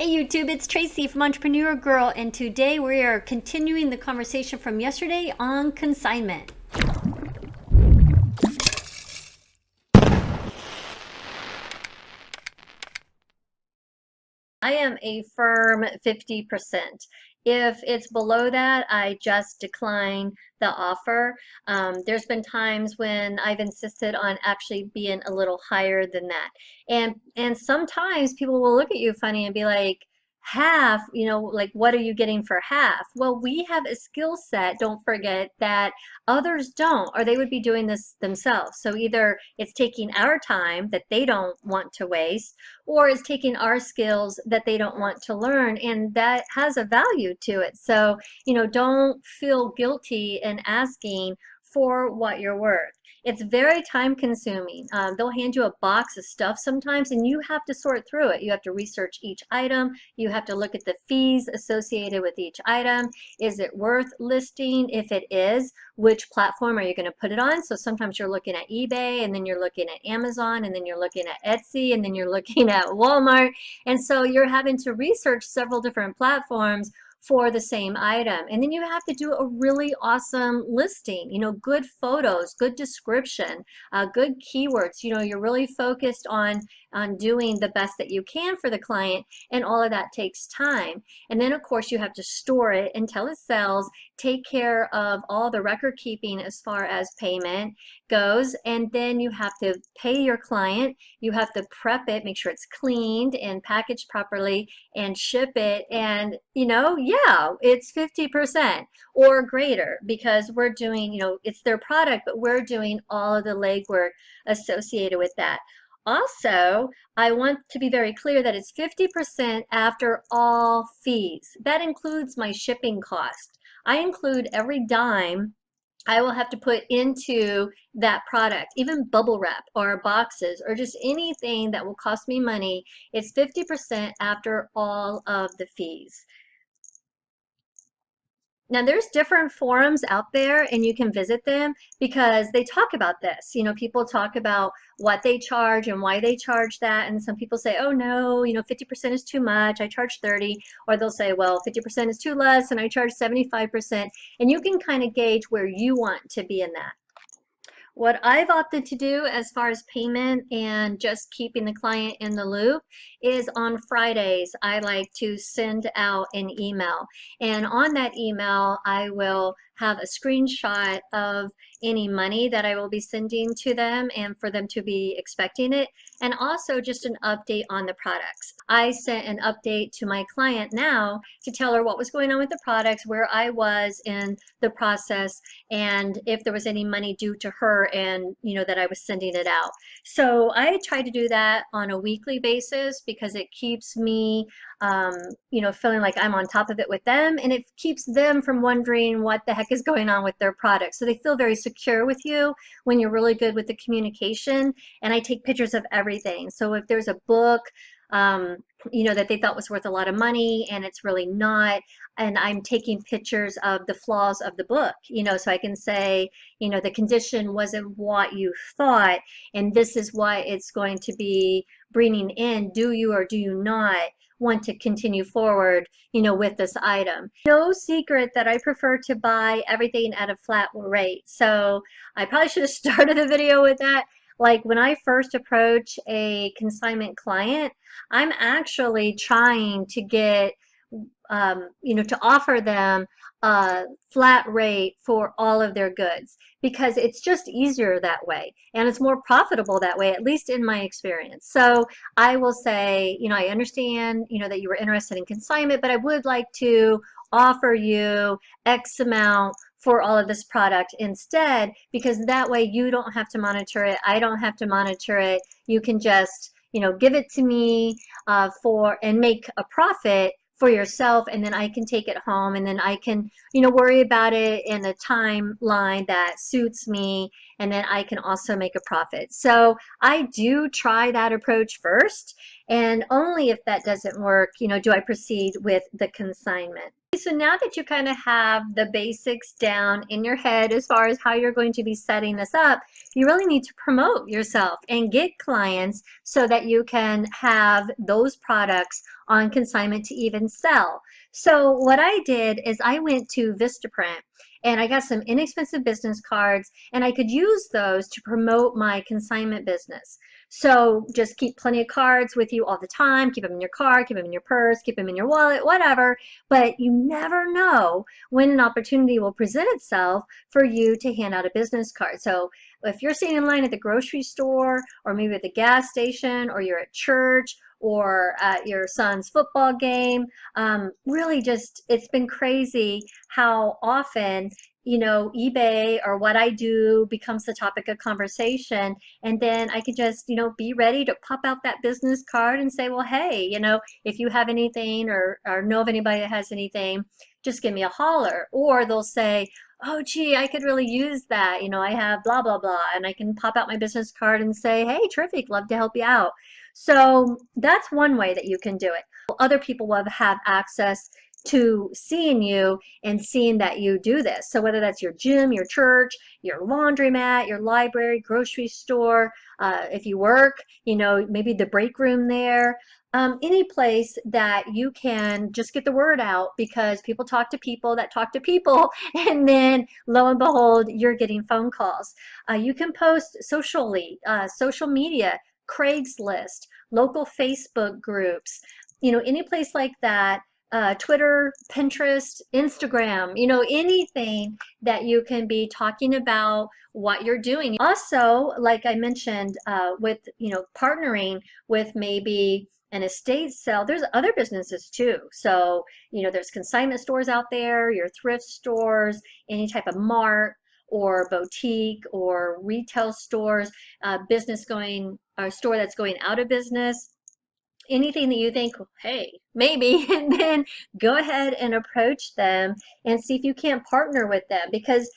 Hey YouTube, it's Tracy from Entrepreneur Girl, and today we are continuing the conversation from yesterday on consignment. I am a firm 50%. If it's below that, I just decline the offer. There's been times when I've insisted on actually being a little higher than that. And sometimes people will look at you funny and be like, half, like what are you getting for half? Well, we have a skill set, don't forget, that others don't, or they would be doing this themselves. So either it's taking our time that they don't want to waste, or it's taking our skills that they don't want to learn, and that has a value to it. So, don't feel guilty in asking for what you're worth. It's very time consuming. They'll hand you a box of stuff sometimes, and you have to sort through it. You have to research each item. You have to look at the fees associated with each item. Is it worth listing? If it is, which platform are you going to put it on? So sometimes you're looking at eBay, and then you're looking at Amazon, and then you're looking at Etsy, and then you're looking at Walmart. And so you're having to research several different platforms for the same item. And then you have to do a really awesome listing, good photos, good description, good keywords. You're really focused on doing the best that you can for the client, and all of that takes time. And then of course you have to store it until it sells, take care of all the record keeping as far as payment goes, and then you have to pay your client, you have to prep it, make sure it's cleaned and packaged properly, and ship it. And yeah, it's 50% or greater, because we're doing, it's their product, but we're doing all of the legwork associated with that. Also, I want to be very clear that it's 50% after all fees. That includes my shipping cost. I include every dime I will have to put into that product, even bubble wrap or boxes or just anything that will cost me money. It's 50% after all of the fees. Now, there's different forums out there, and you can visit them because they talk about this. People talk about what they charge and why they charge that. And some people say, oh no, 50% is too much, I charge 30. Or they'll say, well, 50% is too less and I charge 75%. And you can kind of gauge where you want to be in that. What I've opted to do as far as payment and just keeping the client in the loop is on Fridays, I like to send out an email. And on that email, I will have a screenshot of any money that I will be sending to them and for them to be expecting it, and also just an update on the products. I sent an update to my client now to tell her what was going on with the products, where I was in the process, and if there was any money due to her, and that I was sending it out. So I try to do that on a weekly basis because it keeps me feeling like I'm on top of it with them, and it keeps them from wondering what the heck is going on with their product. So they feel very secure with you when you're really good with the communication. And I take pictures of everything. So if there's a book that they thought was worth a lot of money and it's really not, and I'm taking pictures of the flaws of the book, so I can say, the condition wasn't what you thought, and this is what it's going to be bringing in. Do you or do you not want to continue forward, with this item? No secret that I prefer to buy everything at a flat rate. So I probably should have started the video with that. Like when I first approach a consignment client, I'm actually trying to get, to offer them a flat rate for all of their goods, because it's just easier that way and it's more profitable that way, at least in my experience. So I will say, I understand, that you were interested in consignment, but I would like to offer you X amount for all of this product instead, because that way you don't have to monitor it, I don't have to monitor it. You can just give it to me and make a profit for yourself, and then I can take it home, and then I can worry about it in a timeline that suits me, and then I can also make a profit. So I do try that approach first, and only if that doesn't work, do I proceed with the consignment. So now that you kind of have the basics down in your head as far as how you're going to be setting this up, you really need to promote yourself and get clients so that you can have those products on consignment to even sell. So what I did is I went to Vistaprint and I got some inexpensive business cards, and I could use those to promote my consignment business. So just keep plenty of cards with you all the time. Keep them in your car, keep them in your purse, keep them in your wallet, whatever. But you never know when an opportunity will present itself for you to hand out a business card. So if you're sitting in line at the grocery store, or maybe at the gas station, or you're at church, or at your son's football game, really just, it's been crazy how often, you know, eBay or what I do becomes the topic of conversation. And then I could just, you know, be ready to pop out that business card and say, well, hey, you know, if you have anything or know of anybody that has anything, just give me a holler. Or they'll say, oh, gee, I could really use that. You know, I have blah, blah, blah. And I can pop out my business card and say, hey, terrific, love to help you out. So that's one way that you can do it. Other people will have access to seeing you and seeing that you do this. So whether that's your gym, your church, your laundromat, your library, grocery store, if you work, you know, maybe the break room there, any place that you can just get the word out, because people talk to people that talk to people, and then lo and behold, you're getting phone calls. You can post socially, social media, Craigslist, local Facebook groups, you know, any place like that. Twitter, Pinterest, Instagram, you know, anything that you can be talking about what you're doing. Also, like I mentioned, with, you know, partnering with maybe an estate sale, there's other businesses too. So, you know, there's consignment stores out there, your thrift stores, any type of mart or boutique or retail stores, business going, or store that's going out of business. Anything that you think, hey, maybe, and then go ahead and approach them and see if you can't partner with them, because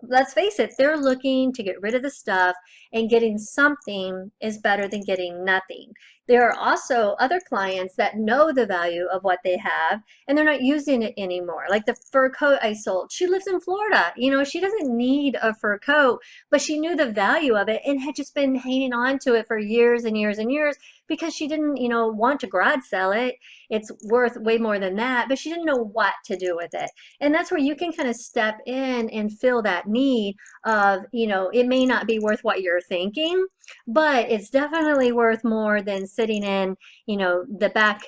let's face it, they're looking to get rid of the stuff, and getting something is better than getting nothing. There are also other clients that know the value of what they have, and they're not using it anymore. Like the fur coat I sold, she lives in Florida. You know, she doesn't need a fur coat, but she knew the value of it and had just been hanging on to it for years and years and years, because she didn't, you know, want to garage sell it. It's worth way more than that, but she didn't know what to do with it. And that's where you can kind of step in and fill that need of, you know, it may not be worth what you're thinking, but it's definitely worth more than sitting in, you know, the back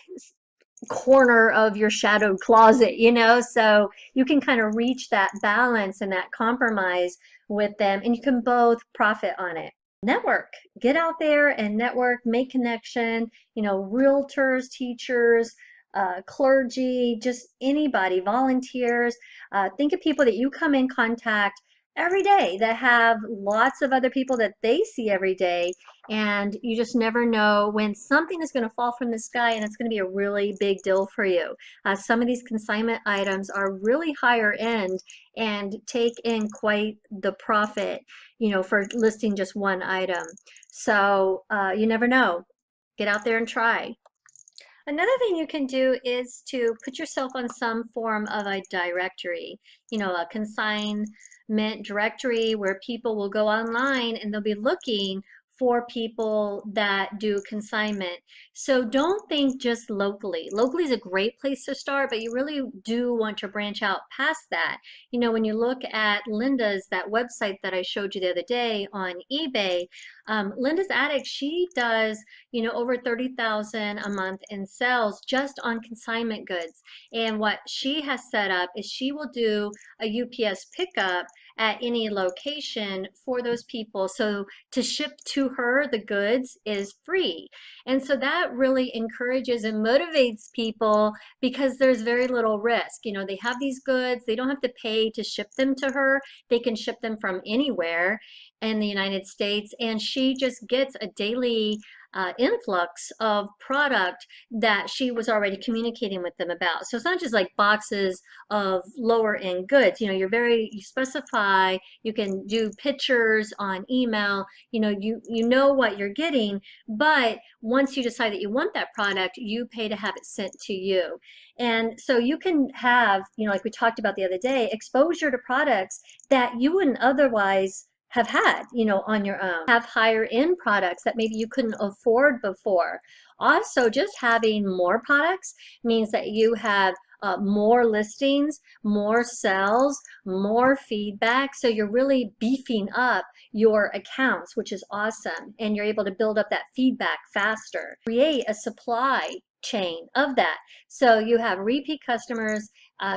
corner of your shadowed closet, you know. So you can kind of reach that balance and that compromise with them, and you can both profit on it. Network, get out there and network, make connection, you know, realtors, teachers, clergy, just anybody, volunteers. Think of people that you come in contact every day that have lots of other people that they see every day, and you just never know when something is going to fall from the sky and it's going to be a really big deal for you. Some of these consignment items are really higher end and take in quite the profit, you know, for listing just one item. So you never know. Get out there and try. Another thing you can do is to put yourself on some form of a directory, you know, a consignment directory where people will go online and they'll be looking for people that do consignment. So don't think just locally. Locally is a great place to start, but you really do want to branch out past that. You know, when you look at Linda's, that website that I showed you the other day on eBay, Linda's Attic, she does, you know, over 30,000 a month in sales just on consignment goods. And what she has set up is she will do a UPS pickup at any location for those people. So to ship to her the goods is free. And so that really encourages and motivates people, because there's very little risk. You know, they have these goods, they don't have to pay to ship them to her. They can ship them from anywhere in the United States, and she just gets a daily influx of product that she was already communicating with them about. So it's not just like boxes of lower end goods. You specify, you can do pictures on email, you know what you're getting, but once you decide that you want that product, you pay to have it sent to you. And so you can have, like we talked about the other day, exposure to products that you wouldn't otherwise have had, on your own. Have higher end products that maybe you couldn't afford before. Also, just having more products means that you have more listings, more sales, more feedback. So you're really beefing up your accounts, which is awesome. And you're able to build up that feedback faster. Create a supply chain of that. So you have repeat customers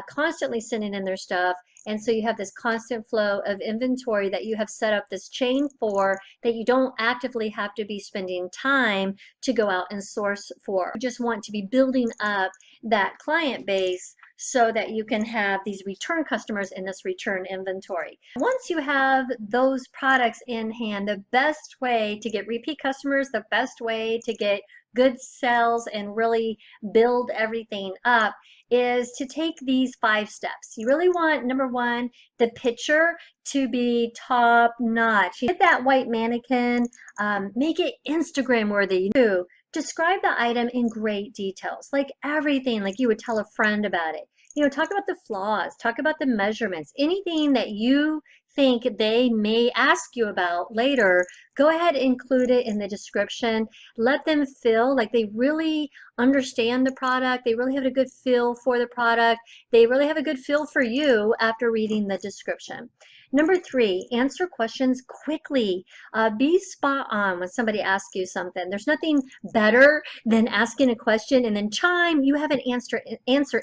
constantly sending in their stuff. And so you have this constant flow of inventory that you have set up this chain for, that you don't actively have to be spending time to go out and source for. You just want to be building up that client base so that you can have these return customers in this return inventory. Once you have those products in hand, the best way to get repeat customers, the best way to get good sales and really build everything up is to take these 5 steps. You really want, number 1, the picture to be top notch. Get that white mannequin, make it Instagram worthy. Describe the item in great details, like everything, like you would tell a friend about it. Talk about the flaws, talk about the measurements, anything that you think they may ask you about later, go ahead and include it in the description. Let them feel like they really understand the product. They really have a good feel for the product. They really have a good feel for you after reading the description. Number 3, answer questions quickly. Be spot on when somebody asks you something. There's nothing better than asking a question and then you have an answer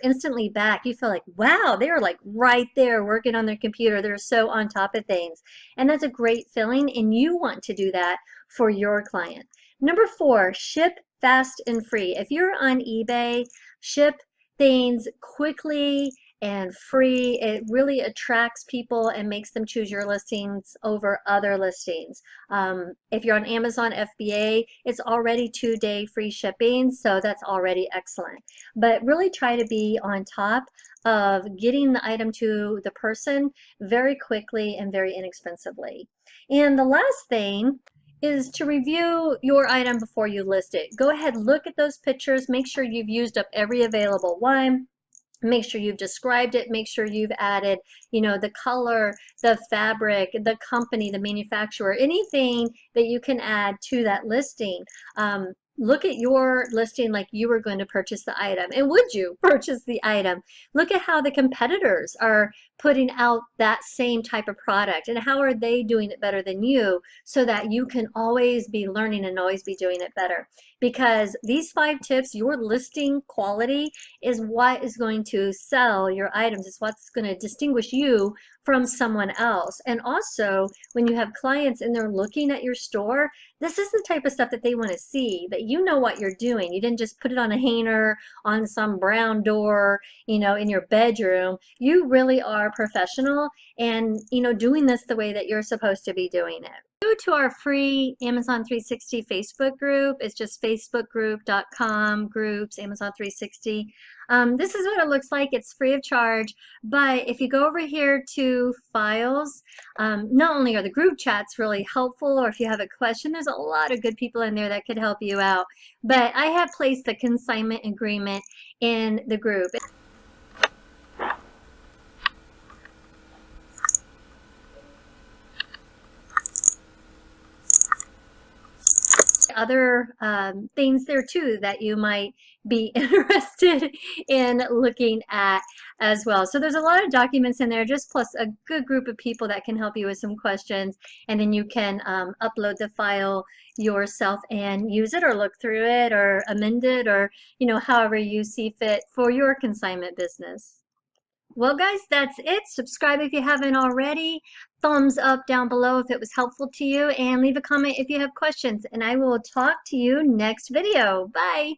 instantly back. You feel like, wow, they are like right there working on their computer. They're so on top of things. And that's a great feeling, and you want to do that for your client. Number 4, ship fast and free. If you're on eBay, ship things quickly and free. It really attracts people and makes them choose your listings over other listings. If you're on Amazon FBA, it's already 2-day free shipping, so that's already excellent. But really try to be on top of getting the item to the person very quickly and very inexpensively. And the last thing is to review your item before you list it. Go ahead, look at those pictures, make sure you've used up every available one. Make sure you've described it, make sure you've added, the color, the fabric, the company, the manufacturer, anything that you can add to that listing. Look at your listing like you were going to purchase the item. And would you purchase the item? Look at how the competitors are putting out that same type of product and how are they doing it better than you, so that you can always be learning and always be doing it better. Because these 5 tips, your listing quality is what is going to sell your items. It's what's going to distinguish you from someone else. And also, when you have clients and they're looking at your store, this is the type of stuff that they want to see, that you know what you're doing. You didn't just put it on a hanger on some brown door, in your bedroom. You really are professional and, doing this the way that you're supposed to be doing it. Go to our free Amazon 360 Facebook group. It's just facebookgroup.com groups, Amazon 360. This is what it looks like. It's free of charge, but if you go over here to files, not only are the group chats really helpful, or if you have a question, there's a lot of good people in there that could help you out, but I have placed the consignment agreement in the group. Other things there too that you might be interested in looking at as well. So there's a lot of documents in there, just plus a good group of people that can help you with some questions, and then you can upload the file yourself and use it or look through it or amend it, or however you see fit for your consignment business. Well, guys, that's it. Subscribe if you haven't already. Thumbs up down below if it was helpful to you, and leave a comment if you have questions, and I will talk to you next video. Bye.